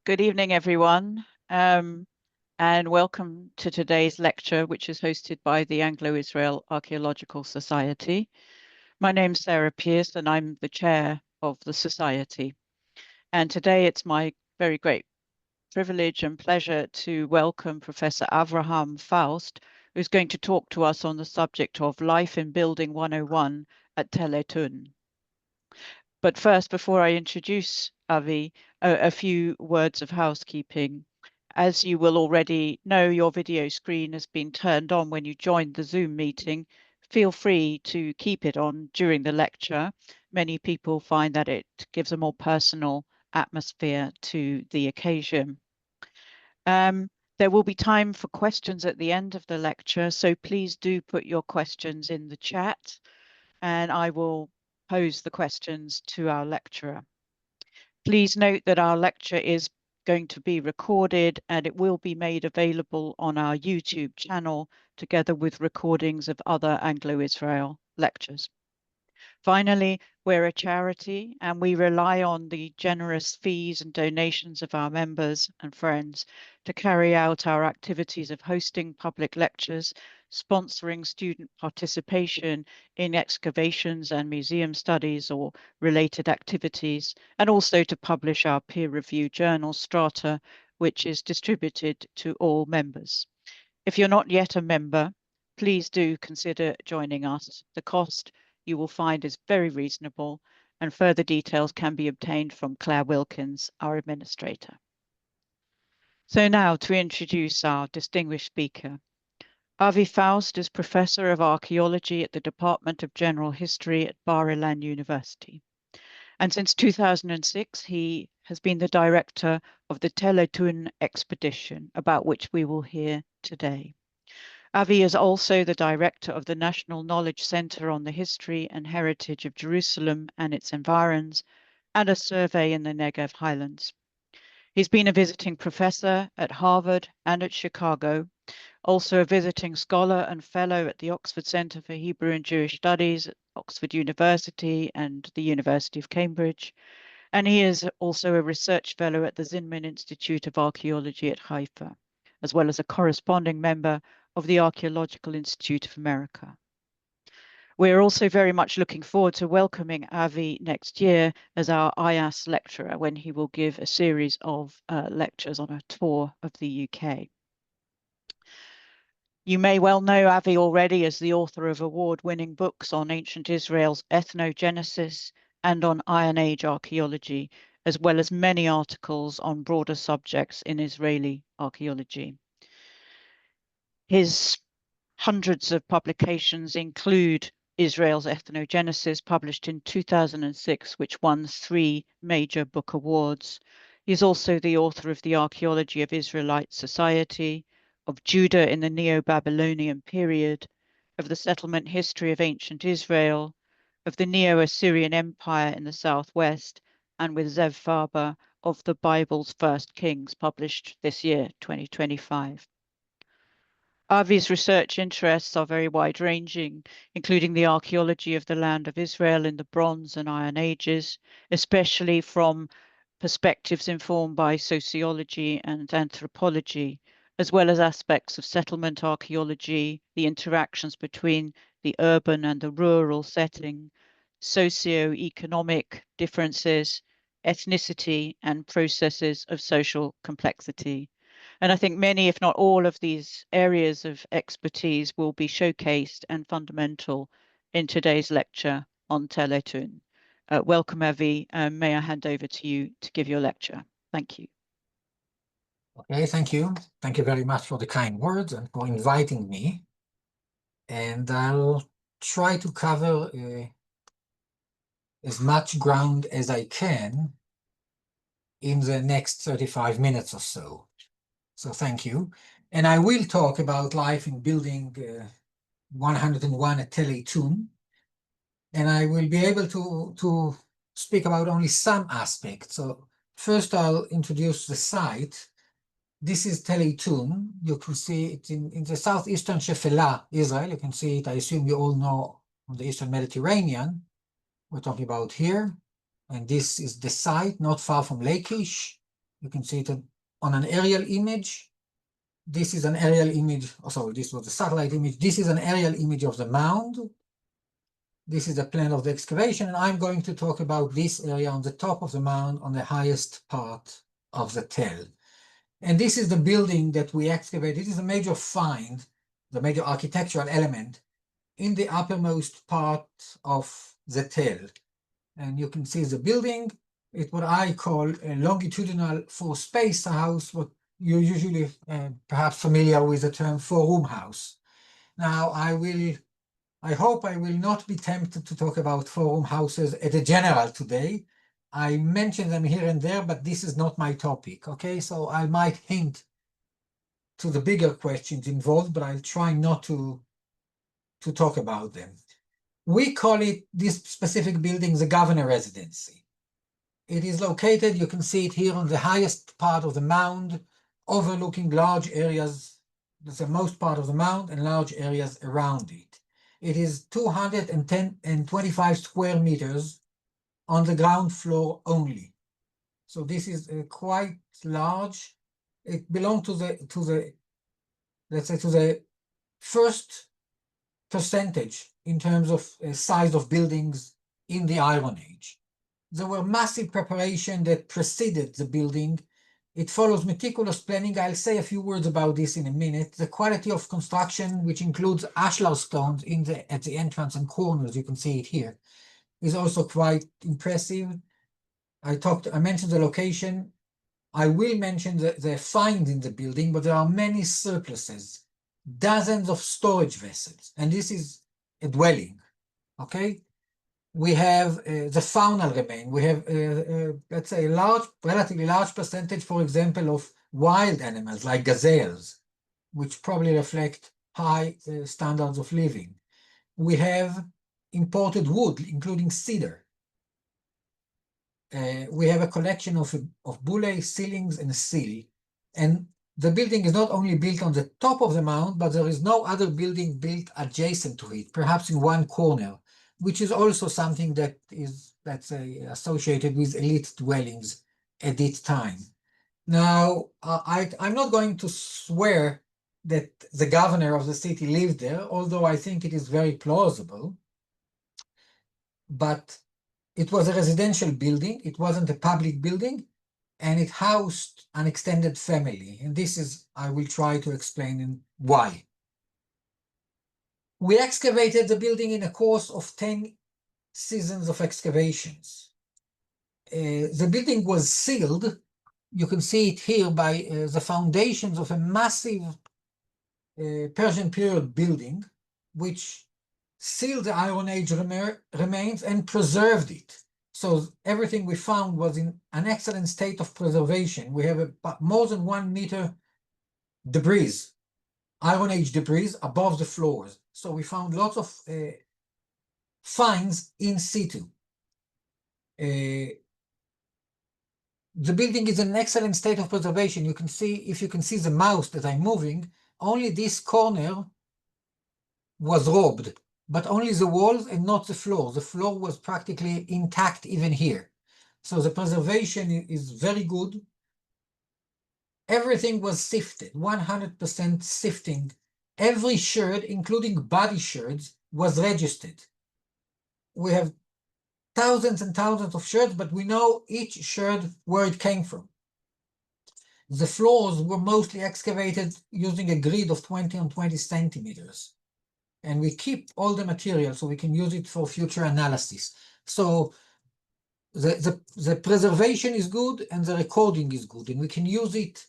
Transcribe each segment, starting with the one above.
Good evening, everyone, and welcome to today's lecture, which is hosted by the Anglo-Israel Archaeological Society. My name's Sarah Pearce, and I'm the chair of the Society. And today it's my very great privilege and pleasure to welcome Professor Avraham Faust, who's going to talk to us on the subject of Life in Building 101 at Tel Eton. But first, before I introduce Avi, a few words of housekeeping. As you will already know, your video screen has been turned on when you joined the Zoom meeting. Feel free to keep it on during the lecture. Many people find that it gives a more personal atmosphere to the occasion. There will be time for questions at the end of the lecture, so please do put your questions in the chat, and I will pose the questions to our lecturer. Please note that our lecture is going to be recorded and it will be made available on our YouTube channel together with recordings of other Anglo-Israel lectures. Finally, we're a charity and we rely on the generous fees and donations of our members and friends to carry out our activities of hosting public lectures, sponsoring student participation in excavations and museum studies or related activities, and also to publish our peer-reviewed journal Strata, which is distributed to all members. If you're not yet a member, please do consider joining us. The cost you will find is very reasonable, and further details can be obtained from Claire Wilkins, our administrator. So now to introduce our distinguished speaker. Avi Faust is Professor of Archaeology at the Department of General History at Bar-Ilan University. And since 2006, he has been the director of the Tel Eton expedition, about which we will hear today. Avi is also the director of the National Knowledge Center on the History and Heritage of Jerusalem and its environs, and a survey in the Negev Highlands. He's been a visiting professor at Harvard and at Chicago, also a visiting scholar and fellow at the Oxford Center for Hebrew and Jewish Studies at Oxford University and the University of Cambridge. And he is also a research fellow at the Zinman Institute of Archaeology at Haifa, as well as a corresponding member of the Archaeological Institute of America. We're also very much looking forward to welcoming Avi next year as our AIAS lecturer when he will give a series of lectures on a tour of the UK. You may well know Avi already as the author of award-winning books on ancient Israel's ethnogenesis and on Iron Age archaeology, as well as many articles on broader subjects in Israeli archaeology. His hundreds of publications include Israel's Ethnogenesis, published in 2006, which won 3 major book awards. He's also the author of The Archaeology of Israelite Society, of Judah in the Neo-Babylonian period, of the settlement history of ancient Israel, of the Neo-Assyrian Empire in the southwest, and with Zev Faber of the Bible's First Kings, published this year, 2025. Avi's research interests are very wide-ranging, including the archaeology of the land of Israel in the Bronze and Iron Ages, especially from perspectives informed by sociology and anthropology, as well as aspects of settlement archaeology, the interactions between the urban and the rural setting, socio-economic differences, ethnicity, and processes of social complexity. And I think many, if not all, of these areas of expertise will be showcased and fundamental in today's lecture on Tel Eton. Welcome, Avi. May I hand over to you to give your lecture? Thank you. Okay, thank you. Thank you very much for the kind words and for inviting me. And I'll try to cover as much ground as I can in the next 35 minutes or so. So thank you. And I will talk about life in building 101 at Tel Eton. And I will be able to speak about only some aspects. So first I'll introduce the site. This is Tel Eton. You can see it in the southeastern Shephelah, Israel. You can see it, I assume you all know, on the Eastern Mediterranean. We're talking about here. And this is the site, not far from Lachish. You can see it on an aerial image. This is an aerial image. Oh, sorry, this was a satellite image. This is an aerial image of the mound. This is the plan of the excavation, and I'm going to talk about this area on the top of the mound on the highest part of the Tel. And this is the building that we excavated. It is a major find, the major architectural element in the uppermost part of the Tel. And you can see the building. It's what I call a longitudinal four-space house, what you're usually perhaps familiar with the term four-room house. Now, I hope I will not be tempted to talk about four-room houses at a general today. I mention them here and there, but this is not my topic, okay? So I might hint to the bigger questions involved, but I'll try not to talk about them. We call it, this specific building, the Governor Residency. It is located, you can see it here on the highest part of the mound, overlooking large areas, that's the most part of the mound, and large areas around it. It is 225 square meters on the ground floor only. So this is quite large. It belonged to the let's say to the first percentage in terms of size of buildings in the Iron Age. There were massive preparation that preceded the building. It follows meticulous planning. I'll say a few words about this in a minute. The quality of construction, which includes ashlar stones at the entrance and corners, you can see it here, is also quite impressive. I mentioned the location. I will mention the find in the building, but there are many surpluses, dozens of storage vessels, and this is a dwelling, okay? We have the faunal remain. We have, let's say, a relatively large percentage, for example, of wild animals like gazelles, which probably reflect high standards of living. We have imported wood, including cedar. We have a collection of bullae, ceilings, and sill. And the building is not only built on the top of the mound, but there is no other building built adjacent to it, perhaps in one corner, which is also something that is, let's say, associated with elite dwellings at its time. Now, I'm not going to swear that the governor of the city lived there, although I think it is very plausible. But it was a residential building, it wasn't a public building, and it housed an extended family. And this is, I will try to explain why. We excavated the building in a course of 10 seasons of excavations. The building was sealed. You can see it here by the foundations of a massive Persian period building, which sealed the Iron Age remains and preserved it. So everything we found was in an excellent state of preservation. We have about more than 1 meter debris, Iron Age debris above the floors. So we found lots of finds in situ. The building is in an excellent state of preservation. You can see, if you can see the mouse that I'm moving, only this corner was robbed, but only the walls and not the floor. The floor was practically intact even here. So the preservation is very good. Everything was sifted, 100% sifting. Every sherd, including body sherds, was registered. We have thousands and thousands of sherds, but we know each sherd where it came from. The floors were mostly excavated using a grid of 20 on 20 centimeters. And we keep all the material so we can use it for future analysis. So the preservation is good and the recording is good, and we can use it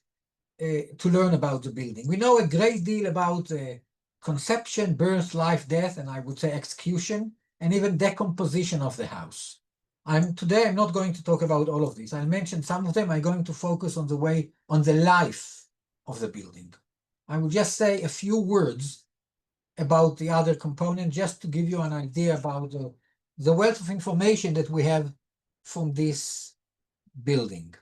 to learn about the building. We know a great deal about conception, birth, life, death, and I would say execution, and even decomposition of the house. Today I'm not going to talk about all of these. I'll mention some of them. I'm going to focus on the life of the building. I will just say a few words about the other component, just to give you an idea about the wealth of information that we have from this building.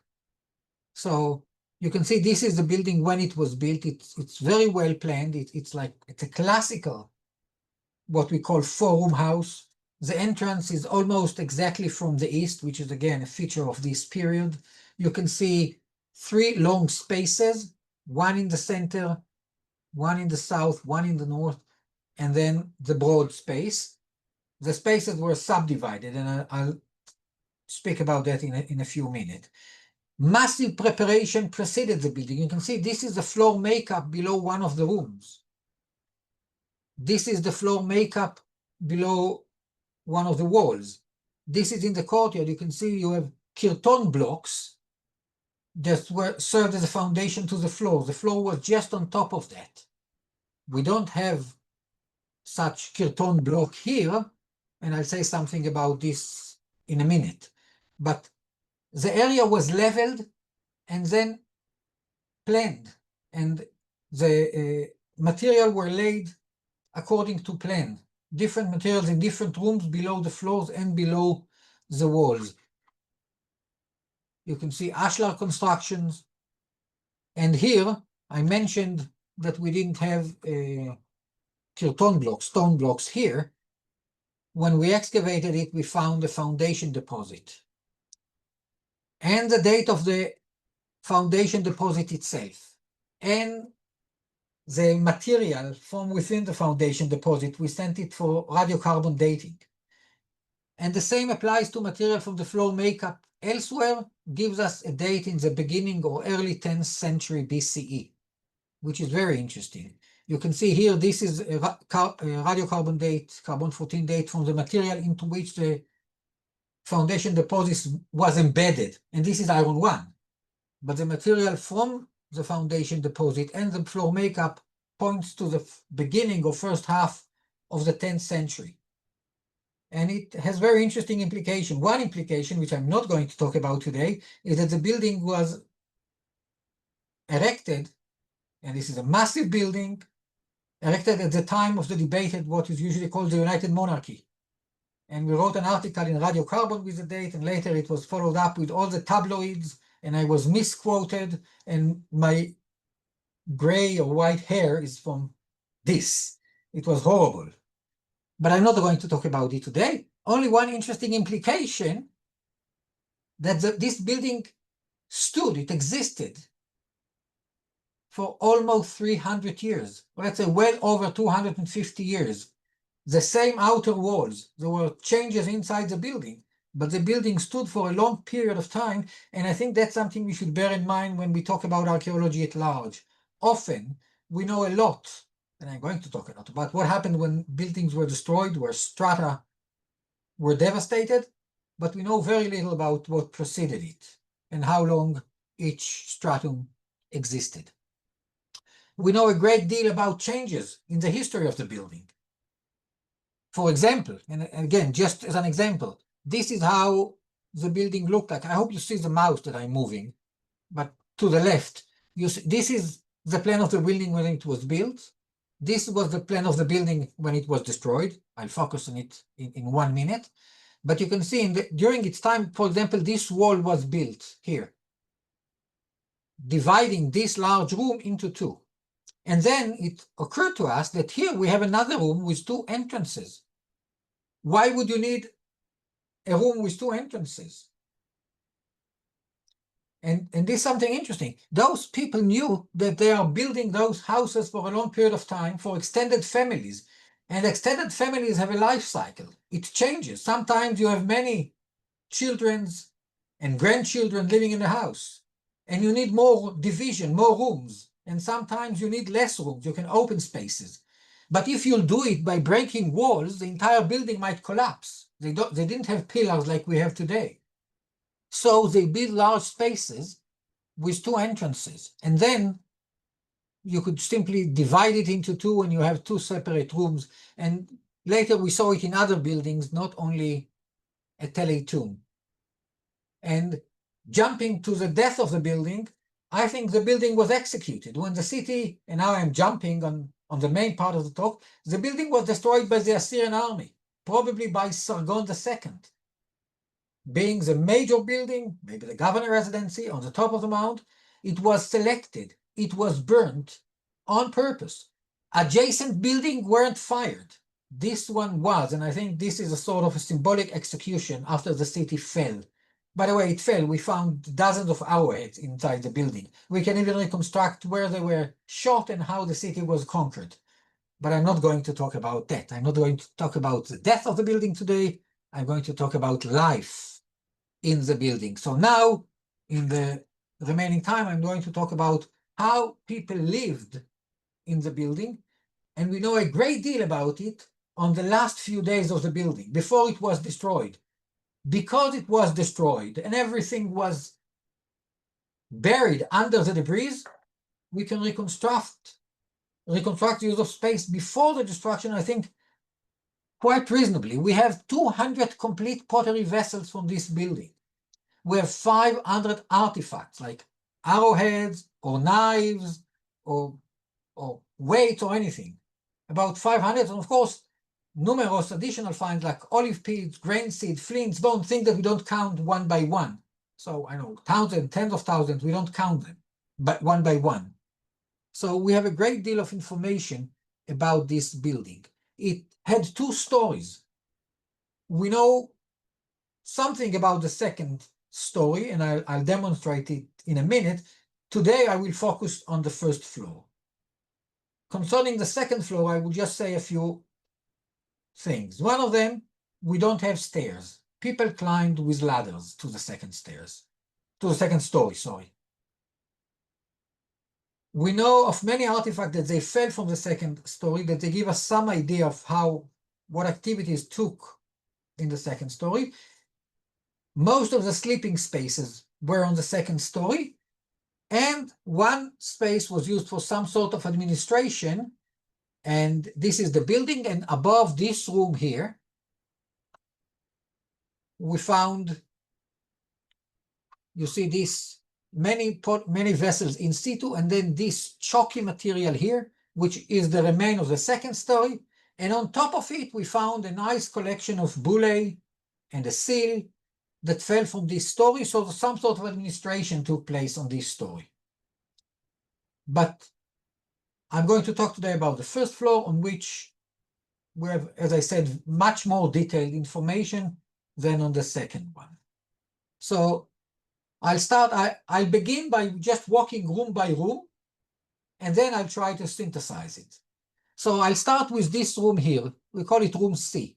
So you can see this is the building when it was built. It's very well planned. It's a classical, what we call four-room house. The entrance is almost exactly from the east, which is again a feature of this period. You can see three long spaces, one in the center, one in the south, one in the north, and then the broad space. The spaces were subdivided, and I'll speak about that in a few minutes. Massive preparation preceded the building. You can see this is the floor makeup below one of the rooms. This is the floor makeup below one of the walls. This is in the courtyard. You can see you have kirton blocks that were served as a foundation to the floor. The floor was just on top of that. We don't have such kirton block here, and I'll say something about this in a minute. But the area was leveled and then planned, and the material were laid according to plan. Different materials in different rooms below the floors and below the walls. You can see ashlar constructions. And here I mentioned that we didn't have kirton blocks, stone blocks here. When we excavated it, we found a foundation deposit. And the date of the foundation deposit itself. And the material from within the foundation deposit, we sent it for radiocarbon dating. And the same applies to material from the floor makeup elsewhere, gives us a date in the beginning or early 10th century BCE, which is very interesting. You can see here, this is a radiocarbon date, carbon-14 date from the material into which the foundation deposit was embedded. And this is iron 1. But the material from the foundation deposit and the floor makeup points to the beginning or first half of the 10th century. And it has very interesting implication. One implication, which I'm not going to talk about today, is that the building was erected, and this is a massive building, erected at the time of the debate at what is usually called the United Monarchy. And we wrote an article in Radiocarbon with the date, and later it was followed up with all the tabloids, and I was misquoted, and my gray or white hair is from this. It was horrible. But I'm not going to talk about it today. Only one interesting implication, that this building stood, it existed for almost 300 years. Let's say well over 250 years. The same outer walls. There were changes inside the building, but the building stood for a long period of time. And I think that's something we should bear in mind when we talk about archaeology at large. Often we know a lot, and I'm going to talk a lot about what happened when buildings were destroyed, where strata were devastated, but we know very little about what preceded it and how long each stratum existed. We know a great deal about changes in the history of the building. For example, and again, just as an example, this is how the building looked like. I hope you see the mouse that I'm moving, but to the left, you see, this is the plan of the building when it was built. This was the plan of the building when it was destroyed. I'll focus on it in 1 minute. But you can see during its time, for example, this wall was built here, dividing this large room into two. And then it occurred to us that here we have another room with two entrances. Why would you need a room with two entrances? And this is something interesting. Those people knew that they are building those houses for a long period of time for extended families. And extended families have a life cycle. It changes. Sometimes you have many children and grandchildren living in the house, and you need more division, more rooms. And sometimes you need less rooms. You can open spaces. But if you'll do it by breaking walls, the entire building might collapse. They didn't have pillars like we have today. So they built large spaces with two entrances. And then you could simply divide it into two and you have two separate rooms. And later we saw it in other buildings, not only at Tel Eton. And jumping to the death of the building, I think the building was executed. When the city, and now I'm jumping on the main part of the talk, the building was destroyed by the Assyrian army, probably by Sargon II. Being the major building, maybe the governor residency on the top of the mount, it was selected, it was burnt on purpose. Adjacent buildings weren't fired. This one was, and I think this is a sort of a symbolic execution after the city fell. By the way, it fell. We found dozens of arrowheads inside the building. We can even reconstruct where they were shot and how the city was conquered. But I'm not going to talk about that. I'm not going to talk about the death of the building today. I'm going to talk about life in the building. So now, in the remaining time, I'm going to talk about how people lived in the building. And we know a great deal about it on the last few days of the building, before it was destroyed. Because it was destroyed and everything was buried under the debris, we can reconstruct use of space before the destruction, I think, quite reasonably. We have 200 complete pottery vessels from this building. We have 500 artifacts like arrowheads or knives or weights or anything. About 500, and of course, numerous additional finds like olive peels, grain seed, flints, bone, things that we don't count one by one. So I know thousands, tens of thousands, we don't count them, but one by one. So we have a great deal of information about this building. It had 2 stories. We know something about the second story, and I'll demonstrate it in a minute. Today, I will focus on the first floor. Concerning the second floor, I will just say a few things. One of them, we don't have stairs. People climbed with ladders to the second story, sorry. We know of many artifacts that they fell from the second story, that they give us some idea of what activities took in the second story. Most of the sleeping spaces were on the second story, and one space was used for some sort of administration. And this is the building, and above this room here, we found, you see this, many vessels in situ, and then this chalky material here, which is the remain of the second story. And on top of it, we found a nice collection of bullae and a seal that fell from this story. So some sort of administration took place on this story. But I'm going to talk today about the first floor, on which we have, as I said, much more detailed information than on the second one. So I'll begin by just walking room by room, and then I'll try to synthesize it. So I'll start with this room here. We call it room C.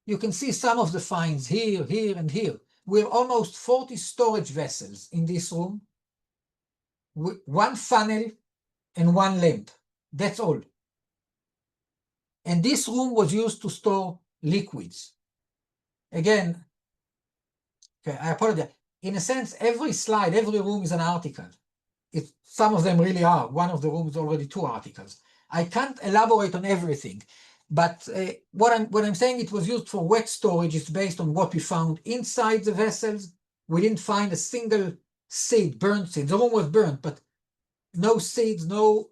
You can see some of the finds here, here, and here. We have almost 40 storage vessels in this room, with 1 funnel and 1 lamp. That's all. And this room was used to store liquids. Again, okay, I apologize. In a sense, every slide, every room is an article. Some of them really are. One of the rooms already 2 articles. I can't elaborate on everything, but what I'm saying, it was used for wet storage. It's based on what we found inside the vessels. We didn't find a single seed, burnt seed. The room was burnt, but no seeds, no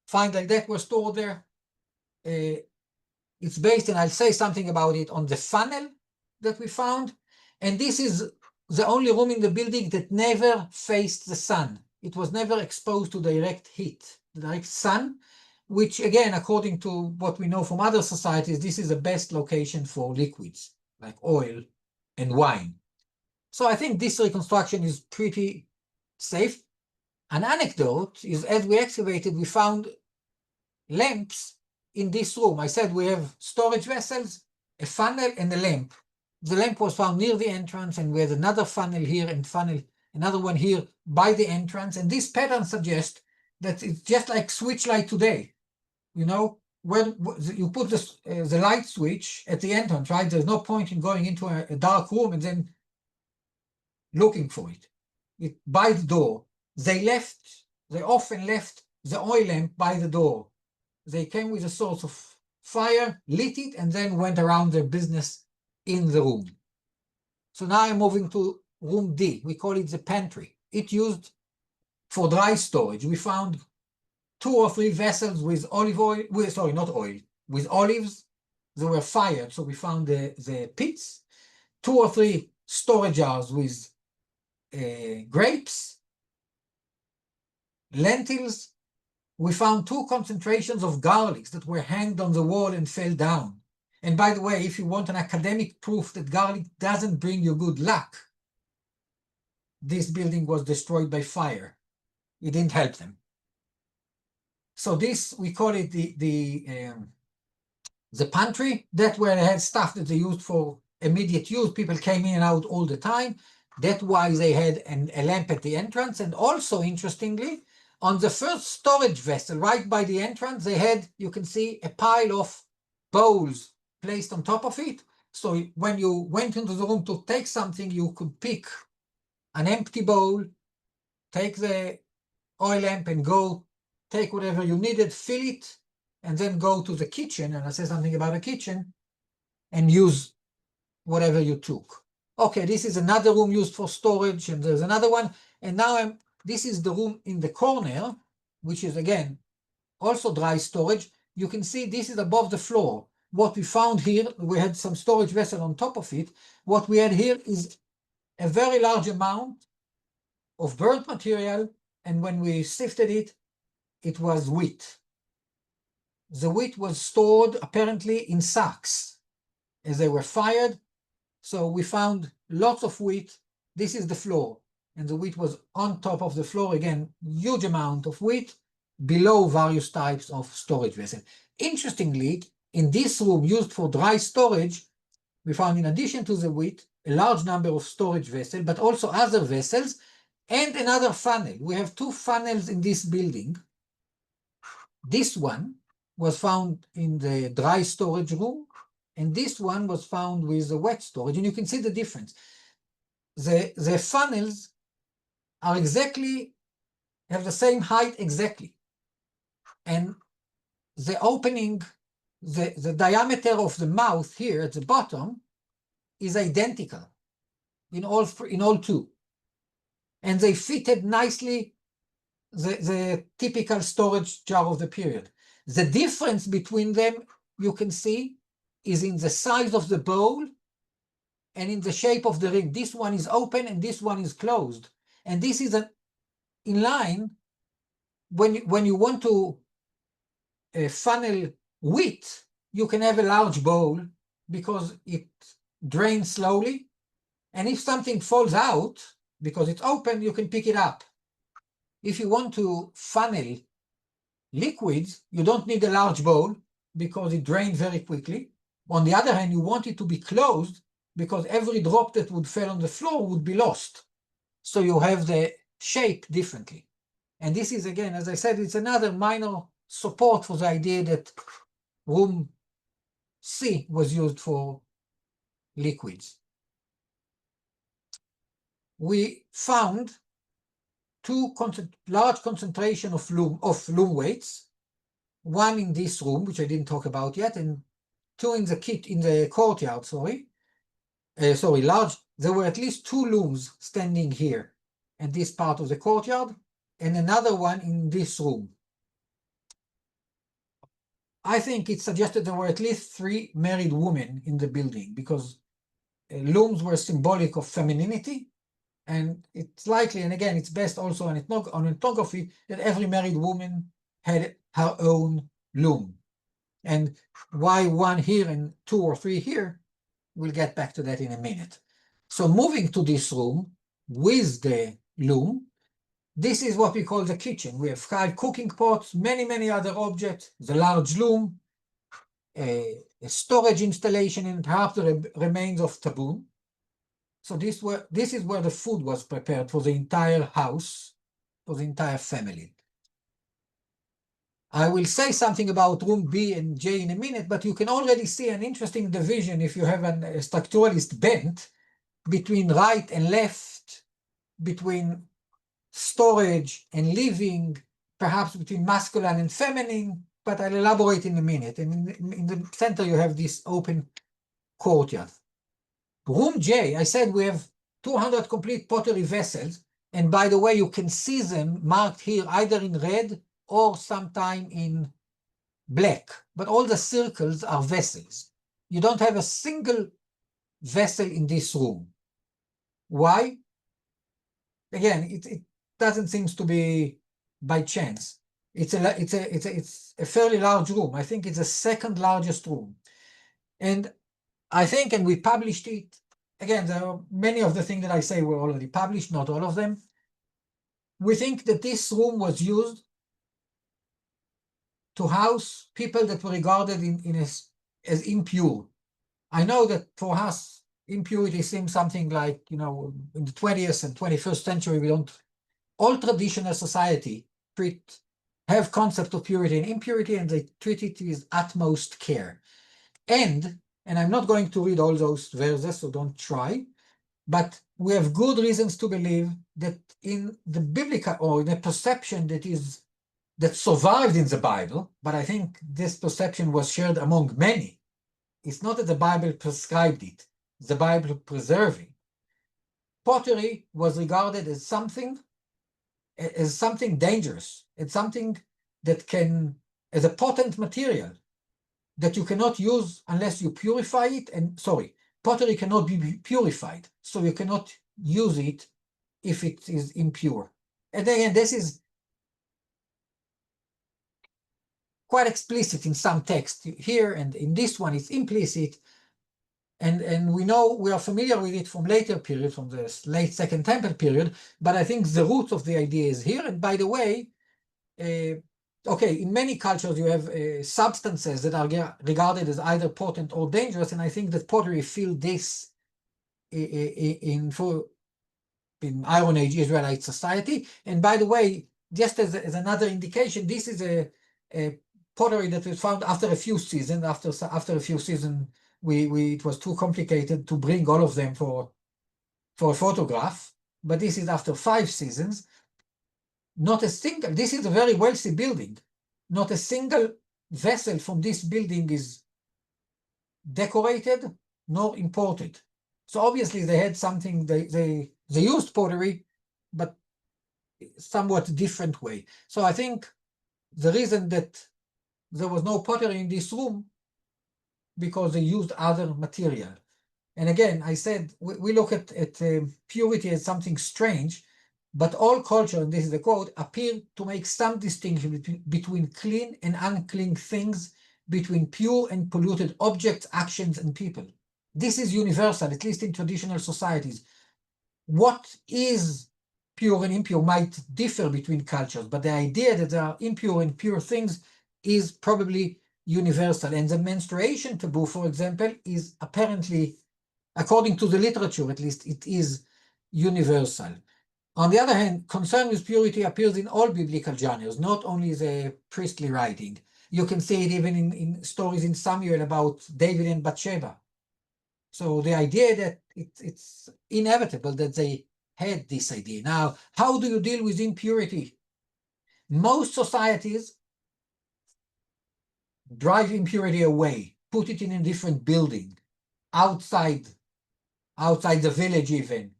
find like that were stored there. It's based, and I'll say something about it, on the funnel that we found. And this is the only room in the building that never faced the sun. It was never exposed to direct heat, direct sun, which again, according to what we know from other societies, this is the best location for liquids like oil and wine. So I think this reconstruction is pretty safe. An anecdote is, as we excavated, we found lamps in this room. I said we have storage vessels, a funnel, and a lamp. The lamp was found near the entrance, and we had another funnel here and another one here by the entrance. And this pattern suggests that it's just like switch light today. You know, when you put the light switch at the entrance, right? There's no point in going into a dark room and then looking for it. By the door. They often left the oil lamp by the door. They came with a source of fire, lit it, and then went around their business in the room. So now I'm moving to room D. We call it the pantry. It's used for dry storage. We found 2 or 3 vessels with olive oil, with olives. They were fired, so we found the pits. 2 or 3 storage jars with grapes, lentils. We found 2 concentrations of garlics that were hanged on the wall and fell down. And by the way, if you want an academic proof that garlic doesn't bring you good luck, this building was destroyed by fire. It didn't help them. So this, we call it the pantry. That's where they had stuff that they used for immediate use. People came in and out all the time. That's why they had a lamp at the entrance. And also, interestingly, on the first storage vessel, right by the entrance, they had, you can see, a pile of bowls placed on top of it. So when you went into the room to take something, you could pick an empty bowl, take the oil lamp and go take whatever you needed, fill it, and then go to the kitchen, and I say something about the kitchen, and use whatever you took. Okay, this is another room used for storage, and there's another one. And now this is the room in the corner, which is, again, also dry storage. You can see this is above the floor. What we found here, we had some storage vessel on top of it. What we had here is a very large amount of burnt material, and when we sifted it, it was wheat. The wheat was stored apparently in sacks as they were fired. So we found lots of wheat. This is the floor, and the wheat was on top of the floor. Again, huge amount of wheat below various types of storage vessels. Interestingly, in this room used for dry storage, we found, in addition to the wheat, a large number of storage vessels, but also other vessels and another funnel. We have two funnels in this building. This one was found in the dry storage room, and this one was found with the wet storage, and you can see the difference. The funnels are have the same height exactly, and the opening, the diameter of the mouth here at the bottom is identical in all two, and they fitted nicely the typical storage jar of the period. The difference between them, you can see, is in the size of the bowl and in the shape of the ring. This one is open and this one is closed. And this is in line when you want to funnel wheat, you can have a large bowl because it drains slowly. And if something falls out because it's open, you can pick it up. If you want to funnel liquids, you don't need a large bowl because it drains very quickly. On the other hand, you want it to be closed because every drop that would fall on the floor would be lost. So you have the shape differently. And this is, again, as I said, it's another minor support for the idea that room C was used for liquids. We found two large concentration of loom weights, one in this room, which I didn't talk about yet, and two in the courtyard, large. There were at least two looms standing here in this part of the courtyard, and another one in this room. I think it suggested there were at least 3 married women in the building, because looms were symbolic of femininity, and it's likely, and again, it's best also on ethnography, that every married woman had her own loom. And why one here and 2 or 3 here, we'll get back to that in a minute. So moving to this room with the loom, this is what we call the kitchen. We have 5 cooking pots, many other objects, the large loom, a storage installation, and perhaps the remains of tabboon. So this is where the food was prepared for the entire house, for the entire family. I will say something about room B and J in a minute, but you can already see an interesting division if you have a structuralist bent between right and left, between storage and living, perhaps between masculine and feminine, but I'll elaborate in a minute. And in the center, you have this open courtyard. Room J, I said we have 200 complete pottery vessels. And by the way, you can see them marked here either in red or sometime in black. But all the circles are vessels. You don't have a single vessel in this room. Why? Again, it doesn't seem to be by chance. It's a fairly large room. I think it's the second largest room. And I think, and we published it, again, there are many of the things that I say were already published, not all of them. We think that this room was used to house people that were regarded as impure. I know that for us, impurity seems something like, in the 20th and 21st century, we don't, all traditional society have concept of purity and impurity, and they treat it with utmost care. And I'm not going to read all those verses, so don't try, but we have good reasons to believe that in the biblical, or in a perception that survived in the Bible, but I think this perception was shared among many. It's not that the Bible prescribed it, the Bible preserving. Pottery was regarded as something dangerous, as something that as a potent material that you cannot use unless you purify it. And pottery cannot be purified, so you cannot use it if it is impure. And again, this is quite explicit in some text here, and in this one it's implicit. And we are familiar with it from later period, from the late Second Temple period, but I think the root of the idea is here. And by the way, in many cultures you have substances that are regarded as either potent or dangerous, and I think that pottery filled this in Iron Age Israelite society. And by the way, just as another indication, this is a pottery that was found after a few seasons. After a few seasons, it was too complicated to bring all of them for a photograph. But this is after 5 seasons. This is a very wealthy building. Not a single vessel from this building is decorated nor imported. So obviously they had something, they used pottery, but somewhat different way. So I think the reason that there was no pottery in this room, because they used other material. And again, I said, we look at purity as something strange, but all culture, and this is the quote, appear to make some distinction between clean and unclean things, between pure and polluted objects, actions, and people. This is universal, at least in traditional societies. What is pure and impure might differ between cultures, but the idea that there are impure and pure things is probably universal. And the menstruation taboo, for example, is apparently, according to the literature at least, it is universal. On the other hand, concern with purity appears in all biblical genres, not only the priestly writing. You can see it even in stories in Samuel about David and Bathsheba. So the idea that it's inevitable that they had this idea. Now, how do you deal with impurity? Most societies drive impurity away, put it in a different building, outside the village even.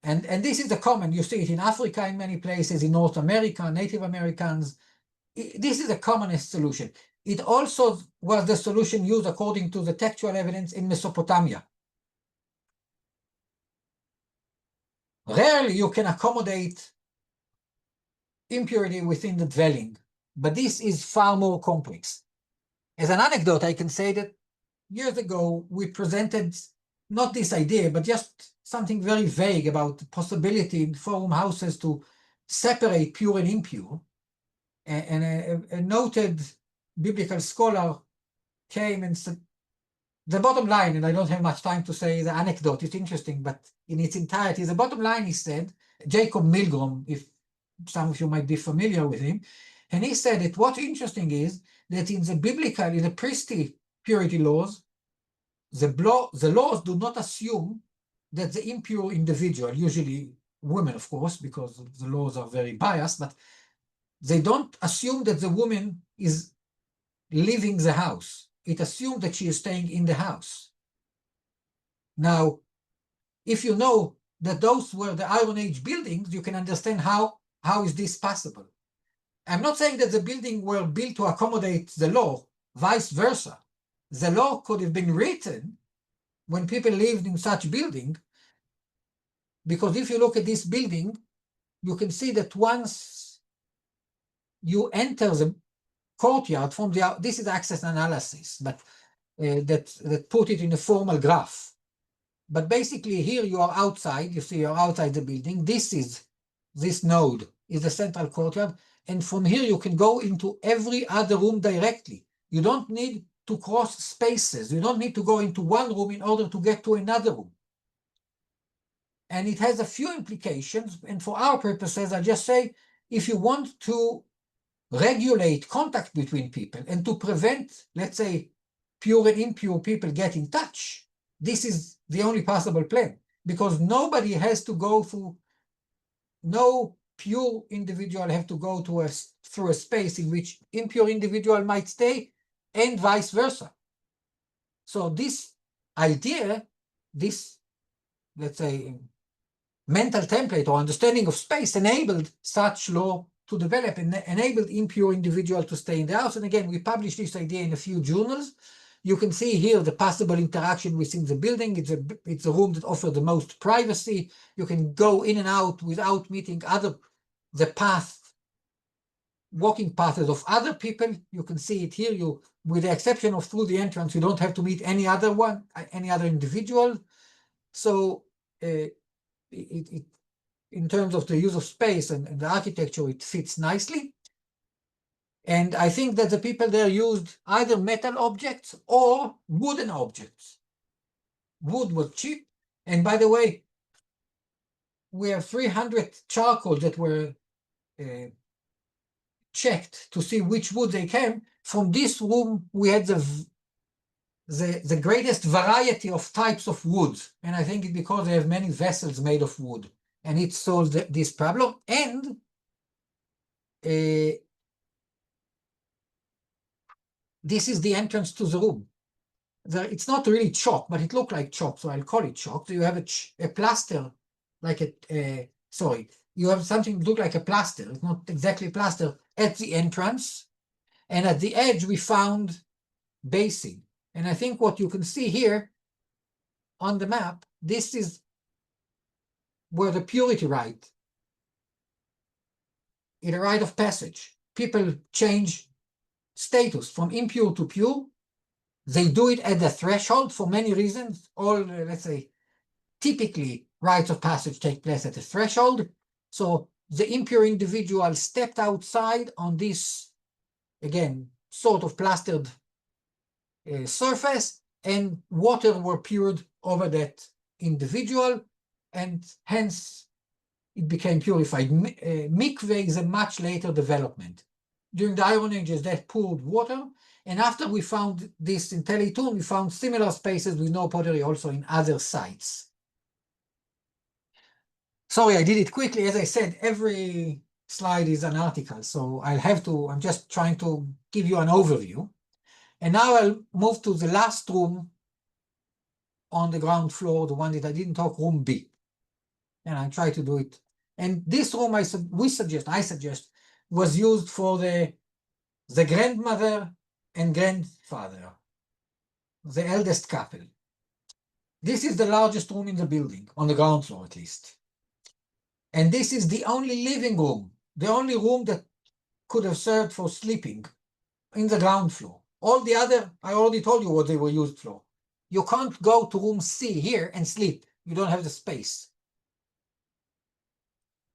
And this is a common, you see it in Africa in many places, in North America, Native Americans. This is the commonest solution. It also was the solution used according to the textual evidence in Mesopotamia. Rarely you can accommodate impurity within the dwelling, but this is far more complex. As an anecdote, I can say that years ago, we presented not this idea, but just something very vague about the possibility in forum houses to separate pure and impure. And a noted biblical scholar came and said, the bottom line, and I don't have much time to say the anecdote, it's interesting, but in its entirety, the bottom line, he said, Jacob Milgrom, if some of you might be familiar with him, and he said that what's interesting is that in the priestly purity laws, the laws do not assume that the impure individual, usually women, of course, because the laws are very biased, but they don't assume that the woman is leaving the house. It assumes that she is staying in the house. Now, if you know that those were the Iron Age buildings, you can understand how is this possible. I'm not saying that the buildings were built to accommodate the law, vice versa. The law could have been written when people lived in such building, because if you look at this building, you can see that once you enter the courtyard from this is access analysis, but that put it in a formal graph. But basically here you are outside, you see you're outside the building. This node is the central courtyard. And from here you can go into every other room directly. You don't need to cross spaces. You don't need to go into one room in order to get to another room. And it has a few implications. And for our purposes, I just say, if you want to regulate contact between people and to prevent, let's say, pure and impure people get in touch, this is the only possible plan, because nobody has to go through, no pure individual have to go to through a space in which impure individual might stay, and vice versa. So this idea, this, let's say, mental template or understanding of space enabled such law to develop and enabled impure individual to stay in the house. And again, we published this idea in a few journals. You can see here the possible interaction within the building. It's a room that offers the most privacy. You can go in and out without meeting walking paths of other people. You can see it here. With the exception of through the entrance, you don't have to meet any other individual. So in terms of the use of space and the architecture, it fits nicely. And I think that the people there used either metal objects or wooden objects. Wood was cheap. And by the way, we have 300 charcoal that were checked to see which wood they came. From this room, we had the greatest variety of types of wood. And I think it's because they have many vessels made of wood. And it solves this problem. And this is the entrance to the room. It's not really chalk, but it looked like chalk, so I'll call it chalk. So you have a plaster, like you have something that look like a plaster. It's not exactly plaster at the entrance. And at the edge, we found basing. And I think what you can see here on the map, this is where the purity right, in a rite of passage. People change status from impure to pure. They do it at the threshold for many reasons. All, let's say, typically rites of passage take place at the threshold. So the impure individual stepped outside on this, again, sort of plastered surface, and water were poured over that individual, and hence it became purified. Mikveh is a much later development. During the Iron Ages, that poured water, and after we found this in Tel Eton, we found similar spaces with no pottery also in other sites. Sorry, I did it quickly. As I said, every slide is an article, so I'm just trying to give you an overview. And now I'll move to the last room on the ground floor, the one that I didn't talk, room B. And I try to do it. And this room I suggest was used for the grandmother and grandfather, the eldest couple. This is the largest room in the building, on the ground floor at least. And this is the only living room, the only room that could have served for sleeping in the ground floor. All the other, I already told you what they were used for. You can't go to room C here and sleep. You don't have the space.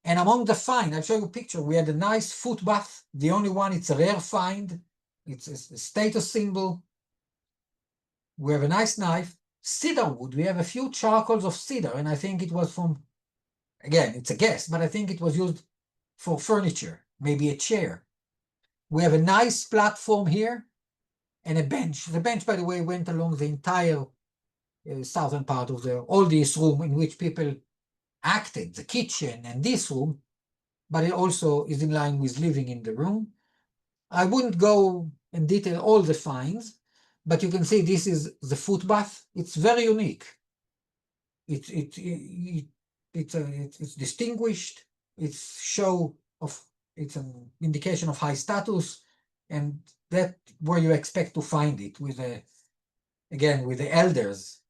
And among the find, I'll show you a picture. We had a nice foot bath. The only one, it's a rare find. It's a status symbol. We have a nice knife. Cedar wood. We have a few charcoals of cedar, and I think it was from, again, it's a guess, but I think it was used for furniture, maybe a chair. We have a nice platform here and a bench. The bench, by the way, went along the entire southern part of the oldest room in which people acted, the kitchen and this room, but it also is in line with living in the room. I wouldn't go and detail all the finds, but you can see this is the foot bath. It's very unique. It's distinguished. It's an indication of high status, and that where you expect to find it with the elders.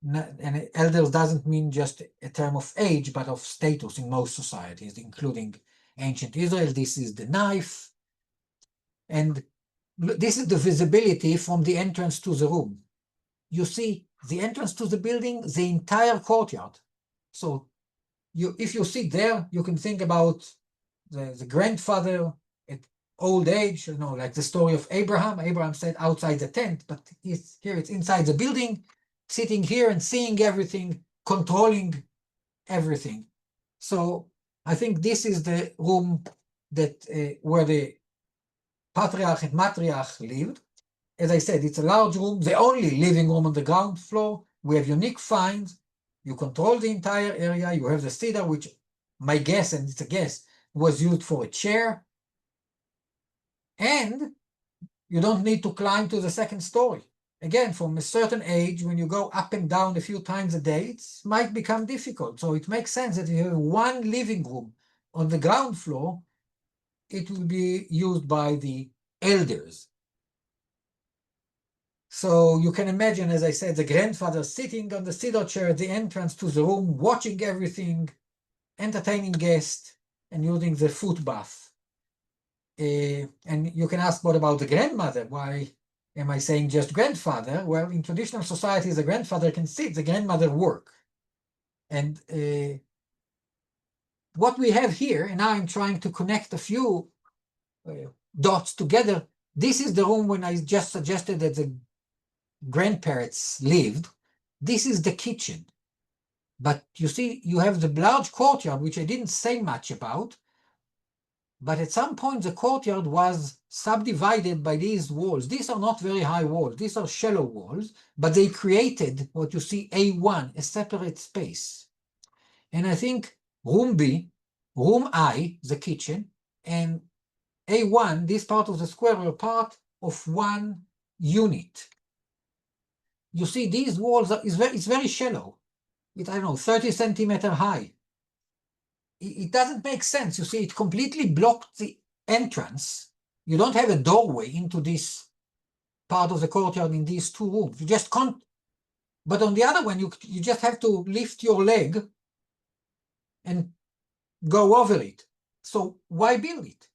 And elders doesn't mean just a term of age, but of status in most societies, including ancient Israel. This is the knife. And this is the visibility from the entrance to the room. you see the entrance to the building, the entire courtyard. So if you sit there, you can think about the grandfather at old age, like the story of Abraham. Abraham said outside the tent, but here it's inside the building, sitting here and seeing everything, controlling everything. So I think this is the room that where the patriarch and matriarch lived. As I said, it's a large room, the only living room on the ground floor. We have unique finds. You control the entire area. You have the cedar, which my guess, and it's a guess, was used for a chair. And you don't need to climb to the second story. Again, from a certain age, when you go up and down a few times a day, it might become difficult. So it makes sense that if you have one living room on the ground floor, it will be used by the elders. So you can imagine, as I said, the grandfather sitting on the cedar chair at the entrance to the room, watching everything, entertaining guests, and using the foot bath. And you can ask, what about the grandmother? Why am I saying just grandfather? Well, in traditional societies, the grandfather can sit, the grandmother work. And what we have here, and now I'm trying to connect a few dots together. This is the room when I just suggested that the grandparents lived. This is the kitchen. But you see, you have the large courtyard, which I didn't say much about. But at some point, the courtyard was subdivided by these walls. These are not very high walls. These are shallow walls, but they created what you see, A1, a separate space. And I think room B, room I, the kitchen, and A1, this part of the square, are part of one unit. You see, these walls, it's very shallow. It's, I don't know, 30 centimeters high. It doesn't make sense. You see, it completely blocked the entrance. You don't have a doorway into this part of the courtyard in these two rooms. You just can't. But on the other one, you just have to lift your leg and go over it. So why build it?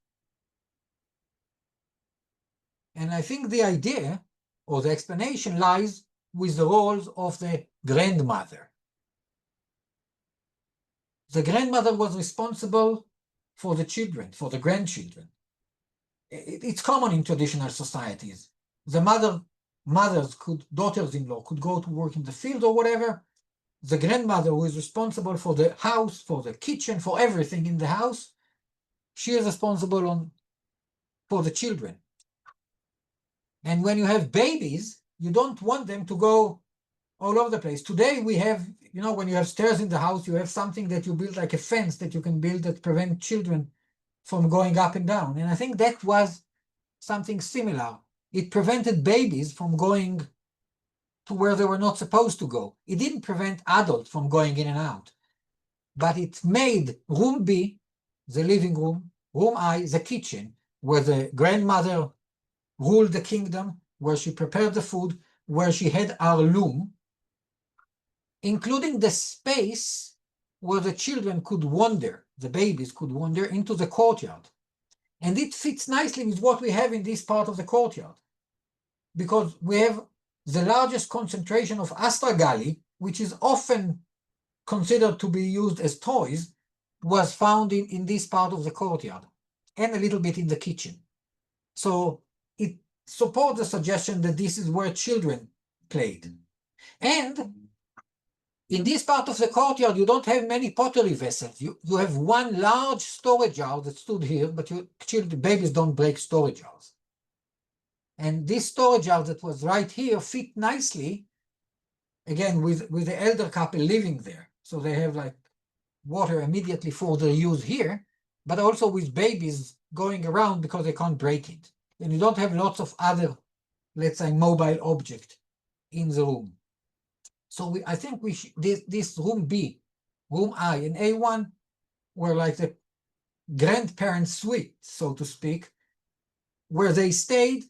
And I think the idea or the explanation lies with the roles of the grandmother. The grandmother was responsible for the children, for the grandchildren. It's common in traditional societies. The daughters-in-law could go to work in the field or whatever. The grandmother, who is responsible for the house, for the kitchen, for everything in the house, she is responsible for the children. And when you have babies, you don't want them to go all over the place. Today we have, when you have stairs in the house, you have something that you build like a fence that you can build that prevent children from going up and down. And I think that was something similar. It prevented babies from going to where they were not supposed to go. It didn't prevent adults from going in and out. But it made room B, the living room, room I, the kitchen, where the grandmother ruled the kingdom, where she prepared the food, where she had our loom, including the space where the children could wander, the babies could wander into the courtyard. And it fits nicely with what we have in this part of the courtyard, because we have the largest concentration of astragali, which is often considered to be used as toys, was found in this part of the courtyard, and a little bit in the kitchen. So it supports the suggestion that this is where children played. And in this part of the courtyard, you don't have many pottery vessels. You have one large storage jar that stood here, but babies don't break storage jars. And this storage jar that was right here fit nicely, again, with the elder couple living there. So they have like water immediately for their use here, but also with babies going around because they can't break it. And you don't have lots of other, let's say, mobile objects in the room. So I think this room B, room I, and A1 were like the grandparents' suite, so to speak, where they stayed.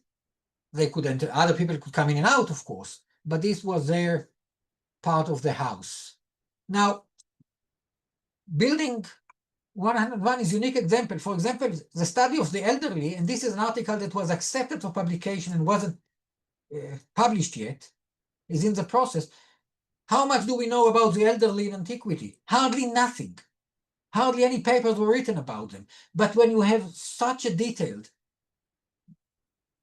They could enter, other people could come in and out, of course, but this was their part of the house. Now, building 101 is a unique example. For example, the study of the elderly, and this is an article that was accepted for publication and wasn't published yet. is in the process. How much do we know about the elderly in antiquity? Hardly nothing. Hardly any papers were written about them. But when you have such a detailed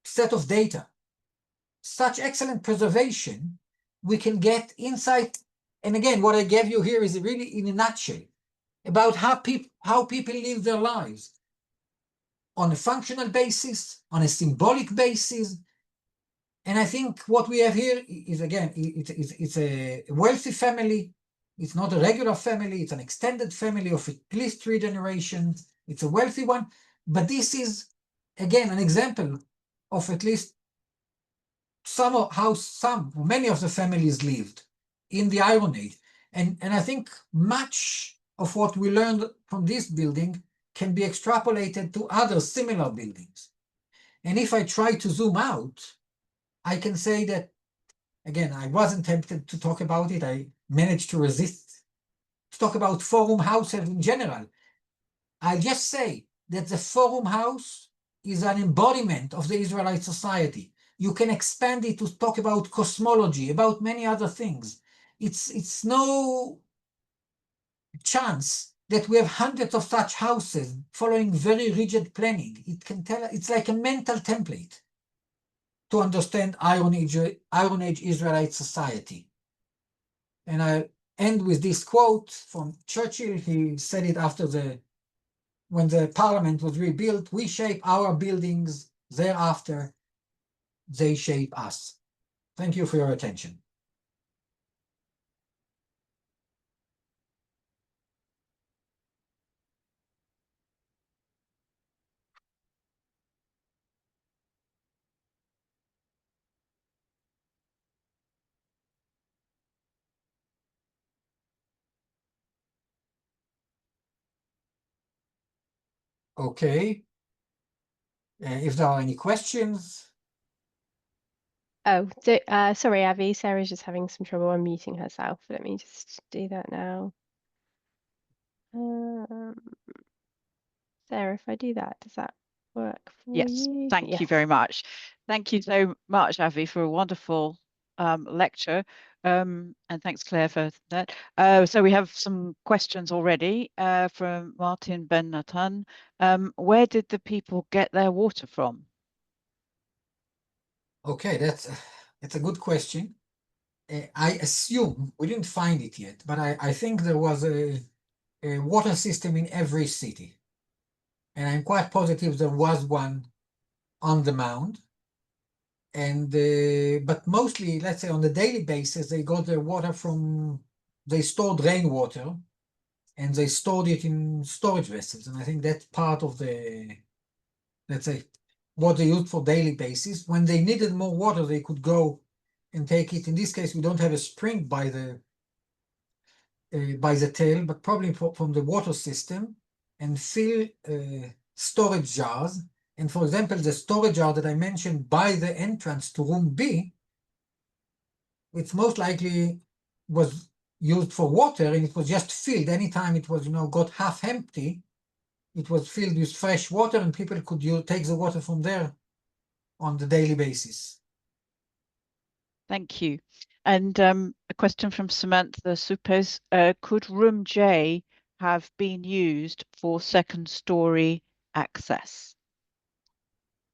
set of data, such excellent preservation, we can get insight. And again, what I gave you here is really in a nutshell about how people live their lives on a functional basis, on a symbolic basis. And I think what we have here is, again, it's a wealthy family. It's not a regular family. It's an extended family of at least 3 generations. It's a wealthy one. But this is, again, an example of at least many of the families lived in the Iron Age. And I think much of what we learned from this building can be extrapolated to other similar buildings. And if I try to zoom out, I can say that, again, I wasn't tempted to talk about it. I managed to resist to talk about forum houses in general. I'll just say that the forum house is an embodiment of the Israelite society. You can expand it to talk about cosmology, about many other things. It's no chance that we have hundreds of such houses following very rigid planning. It's like a mental template to understand Iron Age Israelite society. And I end with this quote from Churchill. He said it when the parliament was rebuilt: "We shape our buildings, thereafter they shape us." Thank you for your attention. Okay. If there are any questions. Oh, sorry, Avi. Sarah's just having some trouble unmuting herself. Let me just do that now. Sarah, if I do that, does that work for Yes, you? thank you very much. Thank you so much, Avi, for a wonderful lecture. And thanks, Claire, for that. So we have some questions already from Martin Ben Natan. Where did the people get their water from? Okay, that's a good question. I assume, we didn't find it yet, but I think there was a water system in every city. And I'm quite positive there was one on the mound. And but mostly, let's say on a daily basis, they got their water they stored rainwater and they stored it in storage vessels. And I think that's part of let's say, what they used for daily basis. When they needed more water, they could go and take it. In this case, we don't have a spring by the tail, but probably from the water system, and fill storage jars. And for example, the storage jar that I mentioned by the entrance to room B, it's most likely was used for water, and it was just filled. Anytime it was, got half empty, it was filled with fresh water, and people could take the water from there on the daily basis. Thank you. And a question from Samantha Supes. Could room J have been used for second story access?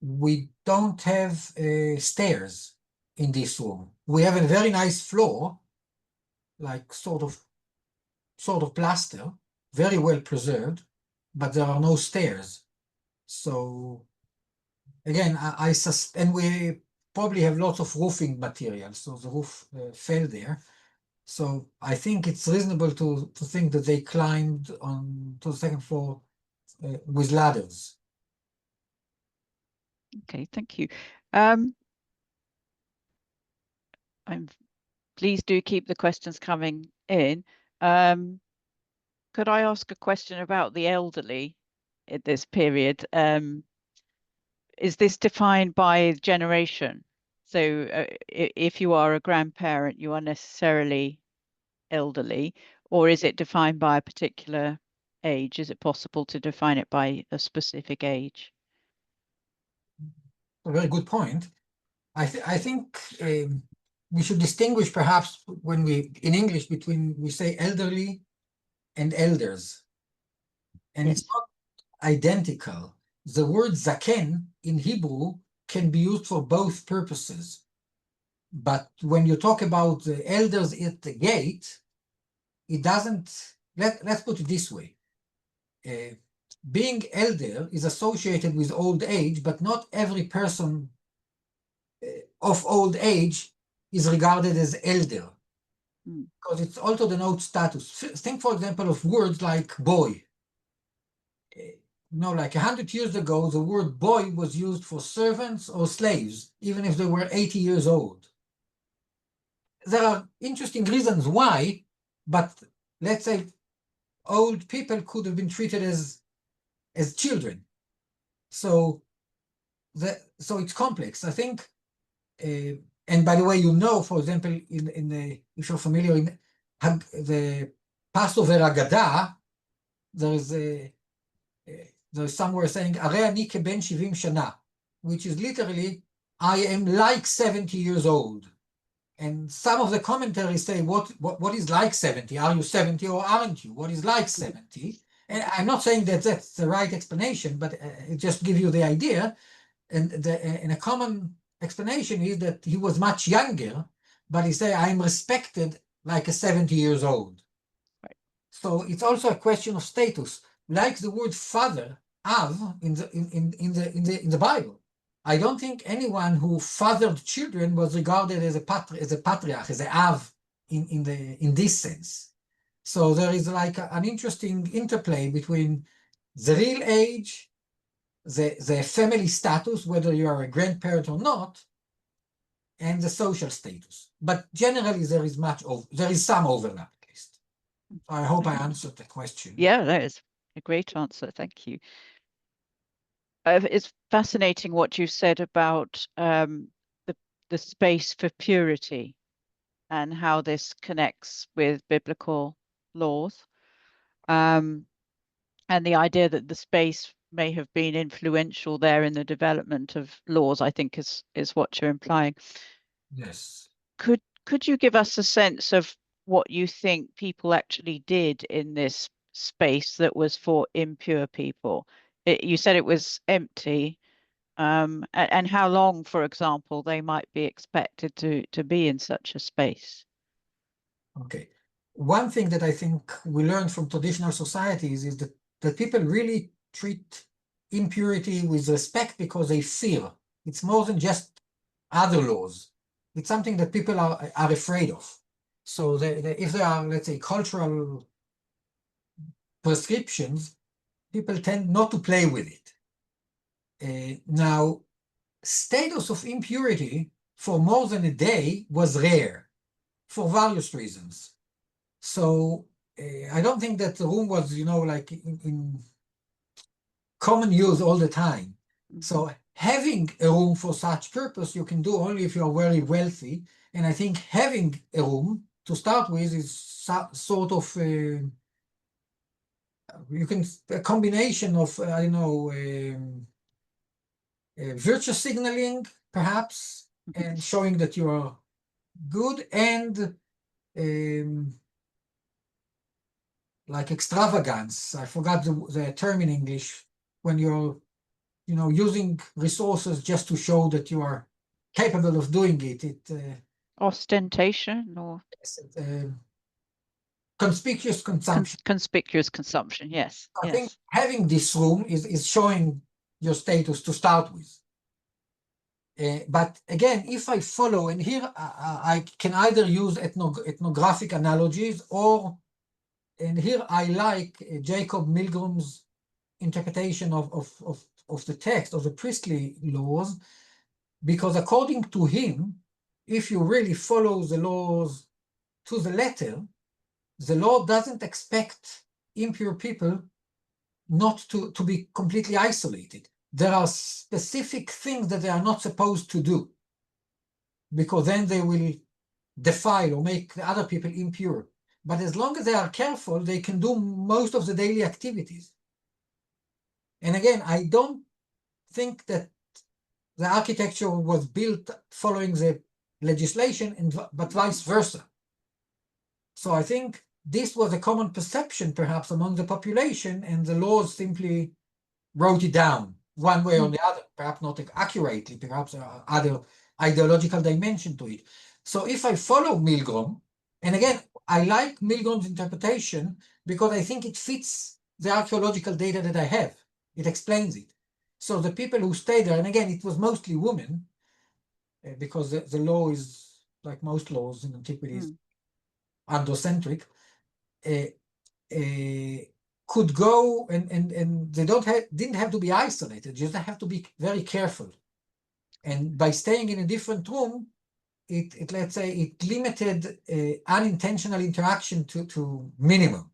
We don't have stairs in this room. We have a very nice floor, like sort of plaster, very well preserved, but there are no stairs. So again, and we probably have lots of roofing material, so the roof fell there. So I think it's reasonable to think that they climbed to the second floor with ladders. Okay, thank you. Please do keep the questions coming in. Could I ask a question about the elderly at this period? Is this defined by generation? So if you are a grandparent, you are necessarily elderly, or is it defined by a particular age? Is it possible to define it by a specific age? A very good point. I think we should distinguish perhaps when in English between, we say elderly and elders. And Yes. it's not identical. The word zaken in Hebrew can be used for both purposes. But when you talk about the elders at the gate, it doesn't, let's put it this way. Being elder is associated with old age, but not every person of old age is regarded as elder, because it also denotes status. Think, for example, of words like boy. Like 100 years ago, the word boy was used for servants or slaves, even if they were 80 years old. There are interesting reasons why, but let's say old people could have been treated as children. So it's complex. I think, and by the way, for example, if you're familiar in the Passover Haggadah, there's somewhere saying, "Arei ani keben 70 shana," which is literally, I am like 70 years old. And some of the commentaries say, what is like 70? Are you 70 or aren't you? What is like 70? And I'm not saying that that's the right explanation, but it just gives you the idea. And a common explanation is that he was much younger, but he said, I'm respected like a 70 years old. Right. So it's also a question of status. Like the word father, Av, in the Bible. I don't think anyone who fathered children was regarded as a patriarch, as a Av in this sense. So there is like an interesting interplay between the real age, the family status, whether you are a grandparent or not, and the social status. But generally there is some overlap at least. So I hope I answered the question. Yeah, that is a great answer. Thank you. It's fascinating what you said about the space for purity and how this connects with biblical laws, and the idea that the space may have been influential there in the development of laws, I think is what you're implying. Yes. Could you give us a sense of what you think people actually did in this space that was for impure people? You said it was empty. And how long, for example, they might be expected to be in such a space? Okay. One thing that I think we learned from traditional societies is that people really treat impurity with respect because they fear. It's more than just other laws. It's something that people are afraid of. So if there are, let's say, cultural prescriptions, people tend not to play with it. Now, status of impurity for more than a day was rare for various reasons. So I don't think that the room was, like in common use all the time. So having a room for such purpose, you can do only if you are very wealthy. And I think having a room to start with is sort of, a combination of, I don't know, virtue signaling, perhaps, and showing that you are good, and like extravagance. I forgot the term in English, when you're, using resources just to show that you are capable of doing it. Ostentation or Conspicuous consumption. Conspicuous consumption, yes. I yes. think having this room is showing your status to start with. But again, if I follow, and here I can either use ethnographic analogies, and here I like Jacob Milgram's interpretation of the text of the priestly laws, because according to him, if you really follow the laws to the letter, the law doesn't expect impure people not to be completely isolated. There are specific things that they are not supposed to do, because then they will defile or make the other people impure. But as long as they are careful, they can do most of the daily activities. And again, I don't think that the architecture was built following the legislation, but vice versa. So I think this was a common perception perhaps among the population, and the laws simply wrote it down one way or the other, perhaps not accurately, perhaps other ideological dimension to it. So if I follow Milgrom, and again, I like Milgrom's interpretation because I think it fits the archaeological data that I have. It explains it. So the people who stayed there, and again, it was mostly women, because the law is, like most laws in antiquity, is androcentric, could go and they didn't have to be isolated, just have to be very careful. And by staying in a different room, it let's say it limited unintentional interaction to minimum.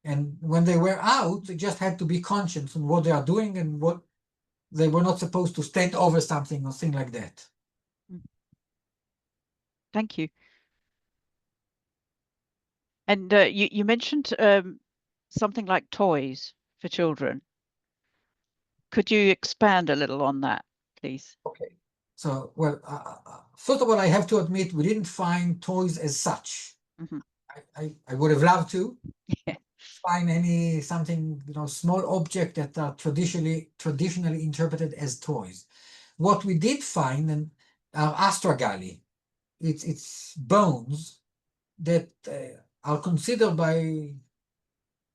And when they were out, they just had to be conscious on what they are doing and what they were not supposed to stand over something or thing like that. Thank you. And you mentioned something like toys for children. Could you expand a little on that, please? Okay. So, well, first of all, I have to admit we didn't find toys as such. I would have loved to find something, small object that are traditionally interpreted as toys. What we did find are astragali. It's bones that are considered by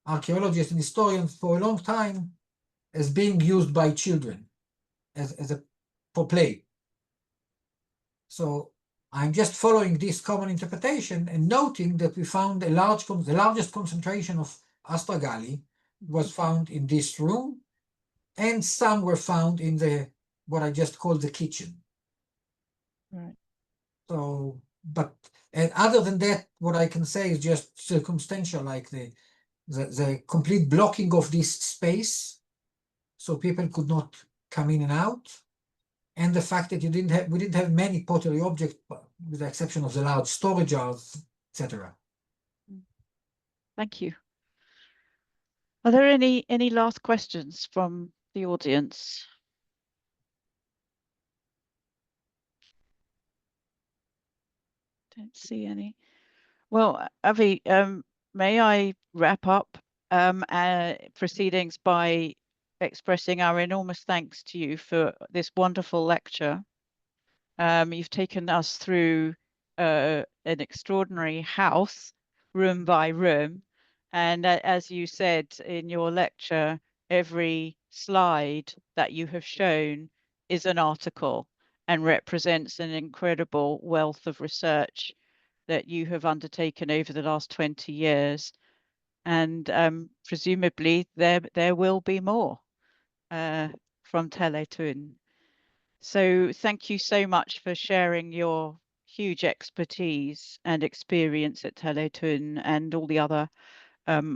archaeologists and historians for a long time as being used by children for play. So I'm just following this common interpretation and noting that we found the largest concentration of astragali was found in this room, and some were found in what I just called the kitchen. Right. So, and other than that, what I can say is just circumstantial, like the complete blocking of this space, so people could not come in and out, and the fact that we didn't have many pottery objects, with the exception of the large storage jars, etc. Thank you. Are there any last questions from the audience? Don't see any. Well, Avi, may I wrap up proceedings by expressing our enormous thanks to you for this wonderful lecture. You've taken us through an extraordinary house, room by room. And as you said in your lecture, every slide that you have shown is an article and represents an incredible wealth of research that you have undertaken over the last 20 years. And presumably there will be more from Tel Eton. So thank you so much for sharing your huge expertise and experience at Tel Eton and all the other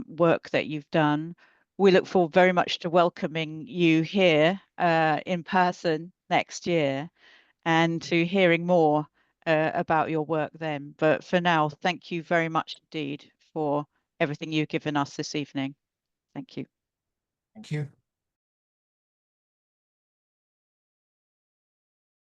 work that you've done. We look forward very much to welcoming you here in person next year and to hearing more about your work then. But for now, thank you very much indeed for everything you've given us this evening. Thank you. Thank you.